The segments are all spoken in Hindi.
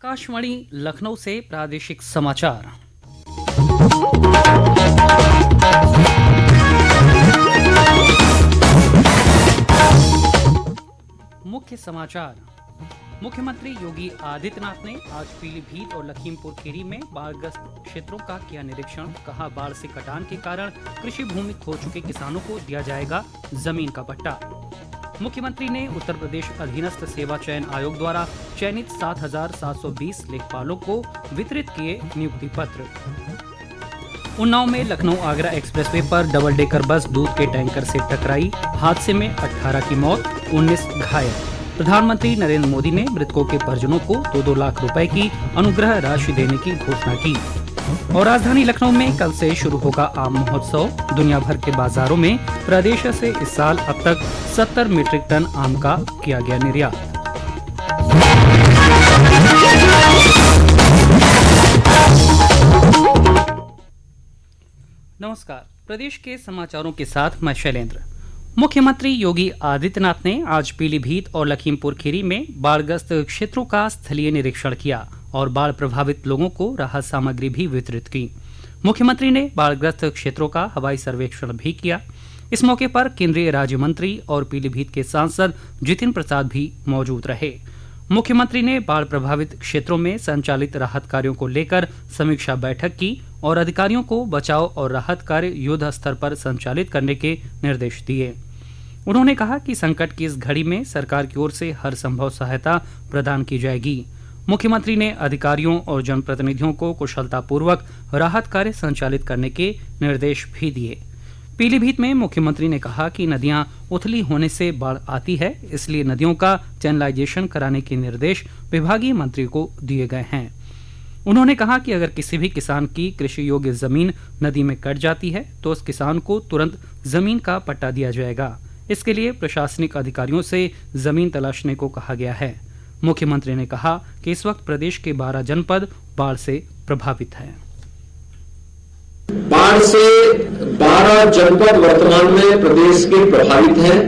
आकाशवाणी लखनऊ से प्रादेशिक समाचार। मुख्य समाचार। मुख्यमंत्री योगी आदित्यनाथ ने आज पीलीभीत और लखीमपुर खीरी में बाढ़ग्रस्त क्षेत्रों का किया निरीक्षण। कहा, बाढ़ से कटान के कारण कृषि भूमि खो चुके किसानों को दिया जाएगा जमीन का पट्टा। मुख्यमंत्री ने उत्तर प्रदेश अधीनस्थ सेवा चयन आयोग द्वारा चयनित 7,720 लेखपालों को वितरित किए नियुक्ति पत्र। उन्नाव में लखनऊ आगरा एक्सप्रेसवे पर डबल डेकर बस दूध के टैंकर से टकराई। हादसे में 18 की मौत, 19 घायल। प्रधानमंत्री नरेंद्र मोदी ने मृतकों के परिजनों को 2-2 लाख रुपए की अनुग्रह राशि देने की घोषणा की। और राजधानी लखनऊ में कल से शुरू होगा आम महोत्सव। दुनिया भर के बाजारों में प्रदेश से इस साल अब तक 70 मीट्रिक टन आम का किया गया निर्यात। नमस्कार, प्रदेश के समाचारों के साथ मैं शैलेंद्र। मुख्यमंत्री योगी आदित्यनाथ ने आज पीलीभीत और लखीमपुर खीरी में बाढ़ग्रस्त क्षेत्रों का स्थलीय निरीक्षण किया और बाढ़ प्रभावित लोगों को राहत सामग्री भी वितरित की। मुख्यमंत्री ने बाढ़ग्रस्त क्षेत्रों का हवाई सर्वेक्षण भी किया। इस मौके पर केंद्रीय राज्य मंत्री और पीलीभीत के सांसद जितिन प्रसाद भी मौजूद रहे। मुख्यमंत्री ने बाढ़ प्रभावित क्षेत्रों में संचालित राहत कार्यों को लेकर समीक्षा बैठक की और अधिकारियों को बचाव और राहत कार्य युद्ध स्तर पर संचालित करने के निर्देश दिए। उन्होंने कहा कि संकट की इस घड़ी में सरकार की ओर से हर संभव सहायता प्रदान की जाएगी। मुख्यमंत्री ने अधिकारियों और जनप्रतिनिधियों को कुशलतापूर्वक राहत कार्य संचालित करने के निर्देश भी दिए। पीलीभीत में मुख्यमंत्री ने कहा कि नदियां उथली होने से बाढ़ आती है, इसलिए नदियों का चैनलाइजेशन कराने के निर्देश विभागीय मंत्री को दिए गए हैं। उन्होंने कहा कि अगर किसी भी किसान की कृषि योग्य जमीन नदी में कट जाती है तो उस किसान को तुरंत जमीन का पट्टा दिया जाएगा। इसके लिए प्रशासनिक अधिकारियों से जमीन तलाशने को कहा गया है। मुख्यमंत्री ने कहा कि इस वक्त प्रदेश के 12 जनपद बाढ़ से प्रभावित हैं। बाढ़ से 12 जनपद वर्तमान में प्रदेश के प्रभावित हैं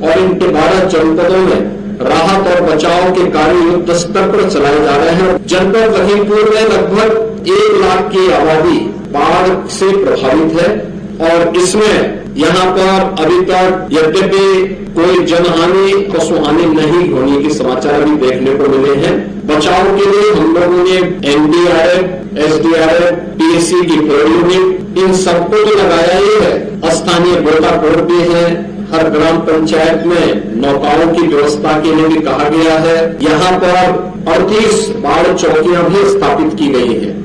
और इनके 12 जनपदों में राहत और बचाव के कार्य युद्ध स्तर पर चलाए जा रहे हैं। जनपद लखीमपुर में लगभग 1 लाख की आबादी बाढ़ से प्रभावित है और इसमें यहाँ पर अभी तक यद्यपि कोई जनहानि पशुहानि नहीं होने के समाचार अभी देखने को मिले हैं। बचाव के लिए हम लोगों ने एनडीआरएफ, एसडीआरएफ, पीएससी की यूनिट इन सबको जो लगाया ही है। स्थानीय गोताखोर भी है। हर ग्राम पंचायत में नौकाओं की व्यवस्था के लिए भी कहा गया है। यहाँ पर 38 बाढ़ चौकियां भी स्थापित की गई है।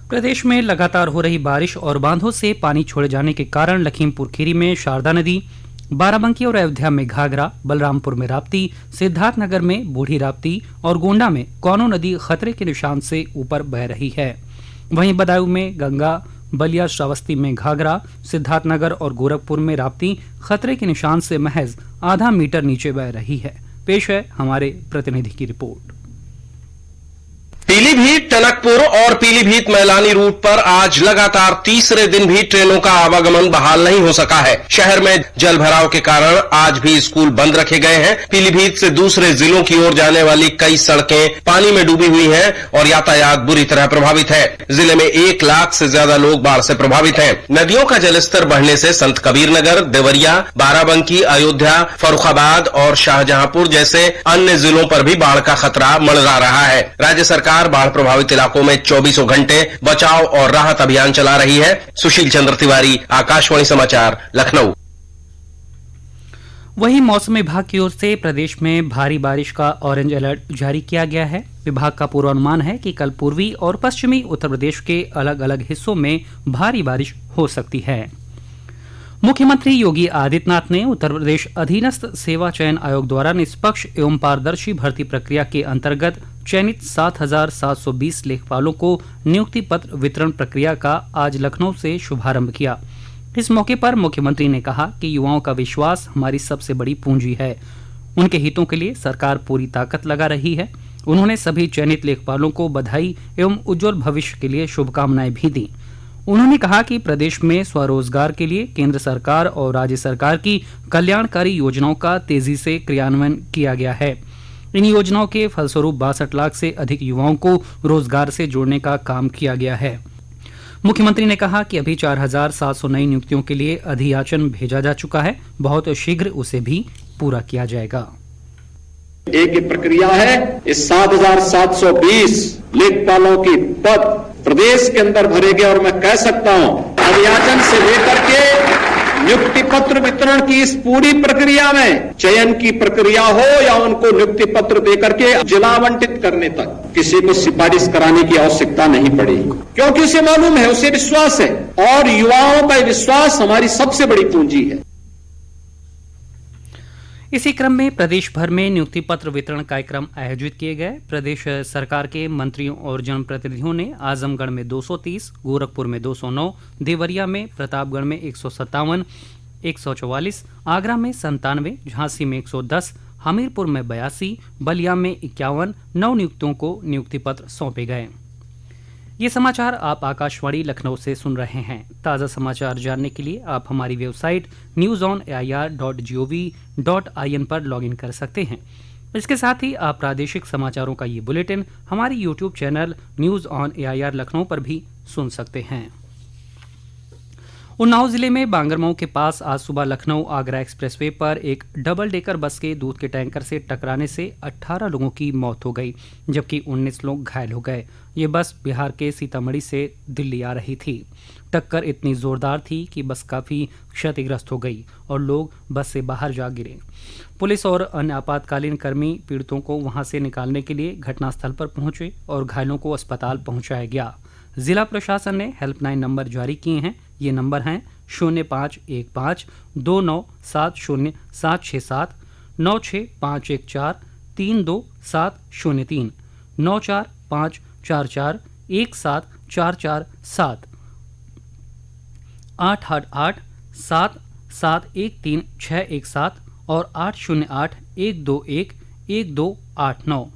प्रदेश में लगातार हो रही बारिश और बांधों से पानी छोड़े जाने के कारण लखीमपुर खीरी में शारदा नदी, बाराबंकी और अयोध्या में घाघरा, बलरामपुर में राप्ती, सिद्धार्थनगर में बूढ़ी राप्ती और गोंडा में कौनो नदी खतरे के निशान से ऊपर बह रही है। वहीं बदायूं में गंगा, बलिया श्रावस्ती में घाघरा, सिद्धार्थनगर और गोरखपुर में राप्ती खतरे के निशान से महज आधा मीटर नीचे बह रही है। पेश है हमारे प्रतिनिधि की रिपोर्ट। पीलीभीत, टनकपुर और पीलीभीत मैलानी रूट पर आज लगातार तीसरे दिन भी ट्रेनों का आवागमन बहाल नहीं हो सका है। शहर में जल भराव के कारण आज भी स्कूल बंद रखे गए हैं। पीलीभीत से दूसरे जिलों की ओर जाने वाली कई सड़कें पानी में डूबी हुई हैं और यातायात बुरी तरह प्रभावित है। जिले में 1 लाख से ज्यादा लोग बाढ़ से प्रभावित हैं। नदियों का जलस्तर बढ़ने से संत कबीर नगर, देवरिया, बाराबंकी, अयोध्या, फर्रुखाबाद और शाहजहांपुर जैसे अन्य जिलों पर भी बाढ़ का खतरा मंडरा रहा है। राज्य सरकार बाढ़ प्रभावित इलाकों में 24 घंटे बचाव और राहत अभियान चला रही है। सुशील चंद्र तिवारी, आकाशवाणी समाचार, लखनऊ। वहीं मौसम विभाग की ओर से प्रदेश में भारी बारिश का ऑरेंज अलर्ट जारी किया गया है। विभाग का पूर्वानुमान है कि कल पूर्वी और पश्चिमी उत्तर प्रदेश के अलग अलग हिस्सों में भारी बारिश हो सकती है। मुख्यमंत्री योगी आदित्यनाथ ने उत्तर प्रदेश अधीनस्थ सेवा चयन आयोग द्वारा निष्पक्ष एवं पारदर्शी भर्ती प्रक्रिया के अंतर्गत चयनित 7,720 लेखपालों को नियुक्ति पत्र वितरण प्रक्रिया का आज लखनऊ से शुभारंभ किया। इस मौके पर मुख्यमंत्री ने कहा कि युवाओं का विश्वास हमारी सबसे बड़ी पूंजी है। उनके हितों के लिए सरकार पूरी ताकत लगा रही है। उन्होंने सभी चयनित लेखपालों को बधाई एवं उज्जवल भविष्य के लिए शुभकामनाएं भी दी। उन्होंने कहा कि प्रदेश में स्वरोजगार के लिए केंद्र सरकार और राज्य सरकार की कल्याणकारी योजनाओं का तेजी से क्रियान्वयन किया गया है। इन योजनाओं के फलस्वरूप 62 लाख से अधिक युवाओं को रोजगार से जोड़ने का काम किया गया है। मुख्यमंत्री ने कहा कि अभी 4700 नई नियुक्तियों के लिए अधियाचन भेजा जा चुका है, बहुत शीघ्र उसे भी पूरा किया जाएगा। एक प्रक्रिया है, इस 7720 लेखपालों की पद प्रदेश के अंदर भरे गए और मैं कह सकता हूं अधियाचन से लेकर के नियुक्ति पत्र वितरण की इस पूरी प्रक्रिया में चयन की प्रक्रिया हो या उनको नियुक्ति पत्र देकर के जिला आवंटित करने तक किसी को सिफारिश कराने की आवश्यकता नहीं पड़ी, क्योंकि उसे मालूम है, उसे विश्वास है और युवाओं का विश्वास हमारी सबसे बड़ी पूंजी है। इसी क्रम में प्रदेश भर में नियुक्ति पत्र वितरण कार्यक्रम आयोजित किए गए। प्रदेश सरकार के मंत्रियों और जनप्रतिनिधियों ने आजमगढ़ में 230, गोरखपुर में 209, देवरिया में, प्रतापगढ़ में 157, 144, आगरा में 97, झांसी में 110, हमीरपुर में 82, बलिया में 51 नव नियुक्तों को नियुक्ति पत्र सौंपे गए। ये समाचार आप आकाशवाणी लखनऊ से सुन रहे हैं। ताज़ा समाचार जानने के लिए आप हमारी वेबसाइट newsonair.gov.in पर लॉगिन कर सकते हैं। इसके साथ ही आप प्रादेशिक समाचारों का ये बुलेटिन हमारी YouTube channel news on AIR Lucknow पर भी सुन सकते हैं। उन्नाव जिले में बांगरमऊ के पास आज सुबह लखनऊ आगरा एक्सप्रेसवे पर एक डबल डेकर बस के दूध के टैंकर से टकराने से 18 लोगों की मौत हो गई, जबकि 19 लोग घायल हो गए। ये बस बिहार के सीतामढ़ी से दिल्ली आ रही थी। टक्कर इतनी जोरदार थी कि बस काफ़ी क्षतिग्रस्त हो गई और लोग बस से बाहर जा गिरे। पुलिस और अन्य आपातकालीन कर्मी पीड़ितों को वहां से निकालने के लिए घटनास्थल पर पहुंचे और घायलों को अस्पताल पहुंचाया गया। जिला प्रशासन ने हेल्पलाइन नंबर जारी किए हैं। ये नंबर हैं 0515 2970 96514 32703 94544 17447 888 771 617 और 808 121 1289।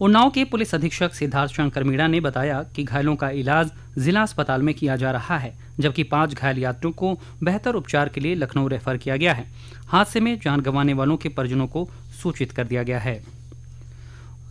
उन्नाव के पुलिस अधीक्षक सिद्धार्थ शंकर मीणा ने बताया कि घायलों का इलाज जिला अस्पताल में किया जा रहा है, जबकि 5 घायल यात्रियों को बेहतर उपचार के लिए लखनऊ रेफर किया गया है। हादसे में जान गंवाने वालों के परिजनों को सूचित कर दिया गया है।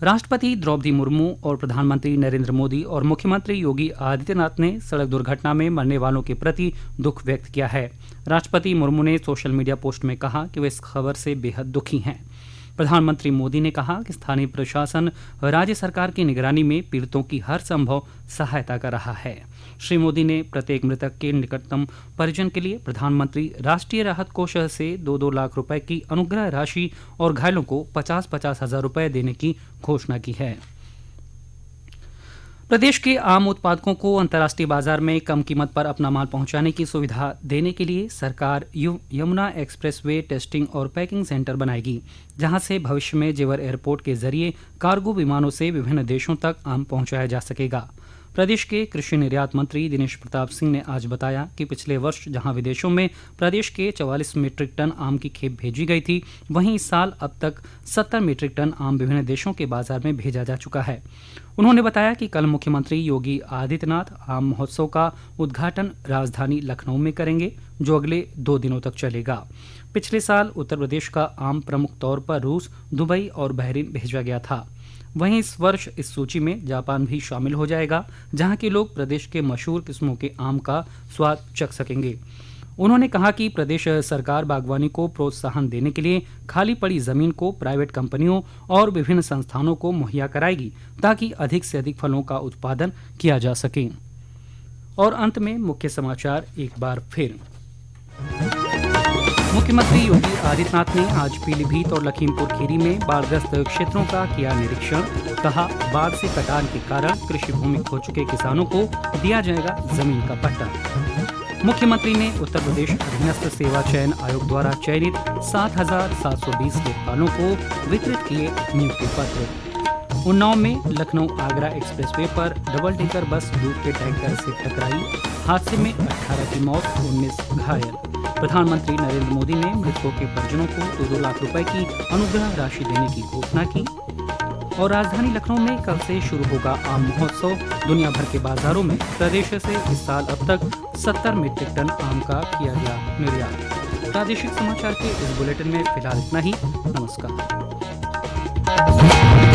राष्ट्रपति द्रौपदी मुर्मू और प्रधानमंत्री नरेंद्र मोदी और मुख्यमंत्री योगी आदित्यनाथ ने सड़क दुर्घटना में मरने वालों के प्रति दुख व्यक्त किया है। राष्ट्रपति मुर्मू ने सोशल मीडिया पोस्ट में कहा कि वे इस खबर से बेहद दुखी हैं। प्रधानमंत्री मोदी ने कहा कि स्थानीय प्रशासन राज्य सरकार की निगरानी में पीड़ितों की हर संभव सहायता कर रहा है। श्री मोदी ने प्रत्येक मृतक के निकटतम परिजन के लिए प्रधानमंत्री राष्ट्रीय राहत कोष से 2-2 लाख रुपए की अनुग्रह राशि और घायलों को 50-50 हजार रुपए देने की घोषणा की है। प्रदेश के आम उत्पादकों को अंतर्राष्ट्रीय बाजार में कम कीमत पर अपना माल पहुंचाने की सुविधा देने के लिए सरकार यमुना एक्सप्रेसवे टेस्टिंग और पैकिंग सेंटर बनाएगी, जहां से भविष्य में जेवर एयरपोर्ट के जरिए कार्गो विमानों से विभिन्न देशों तक आम पहुंचाया जा सकेगा। प्रदेश के कृषि निर्यात मंत्री दिनेश प्रताप सिंह ने आज बताया कि पिछले वर्ष जहां विदेशों में प्रदेश के 44 मीट्रिक टन आम की खेप भेजी गई थी, वहीं इस साल अब तक 70 मीट्रिक टन आम विभिन्न देशों के बाजार में भेजा जा चुका है। उन्होंने बताया कि कल मुख्यमंत्री योगी आदित्यनाथ आम महोत्सव का उद्घाटन राजधानी लखनऊ में करेंगे, जो अगले 2 दिनों तक चलेगा। पिछले साल उत्तर प्रदेश का आम प्रमुख तौर पर रूस, दुबई और बहरीन भेजा गया था। वहीं इस वर्ष इस सूची में जापान भी शामिल हो जाएगा, जहां के लोग प्रदेश के मशहूर किस्मों के आम का स्वाद चख सकेंगे। उन्होंने कहा कि प्रदेश सरकार बागवानी को प्रोत्साहन देने के लिए खाली पड़ी जमीन को प्राइवेट कंपनियों और विभिन्न संस्थानों को मुहैया कराएगी, ताकि अधिक से अधिक फलों का उत्पादन किया जा सके। और अंत में मुख्य समाचार एक बार फिर। मुख्यमंत्री योगी आदित्यनाथ ने आज पीलीभीत और लखीमपुर खीरी में बाढ़ग्रस्त क्षेत्रों का किया निरीक्षण। कहा, बाढ़ से कटान के कारण कृषि भूमि खो चुके किसानों को दिया जाएगा जमीन का पट्टा। मुख्यमंत्री ने उत्तर प्रदेश अधीनस्थ सेवा चयन आयोग द्वारा चयनित 7,720 लेखपालों को वितरित किए नियुक्ति पत्र। उन्नाव में लखनऊ आगरा एक्सप्रेसवे पर डबल डेकर बस दूध के टैंकर से टकराई। हादसे में 18 की मौत, 19 घायल। प्रधानमंत्री नरेंद्र मोदी ने मृतकों के परिजनों को 2-2 लाख रुपए की अनुग्रह राशि देने की घोषणा की। और राजधानी लखनऊ में कल से शुरू होगा आम महोत्सव। दुनिया भर के बाजारों में प्रदेश से इस साल अब तक 70 मीट्रिक टन आम का किया गया निर्यात। प्रादेशिक समाचार के इस बुलेटिन में फिलहाल इतना ही। नमस्कार। है।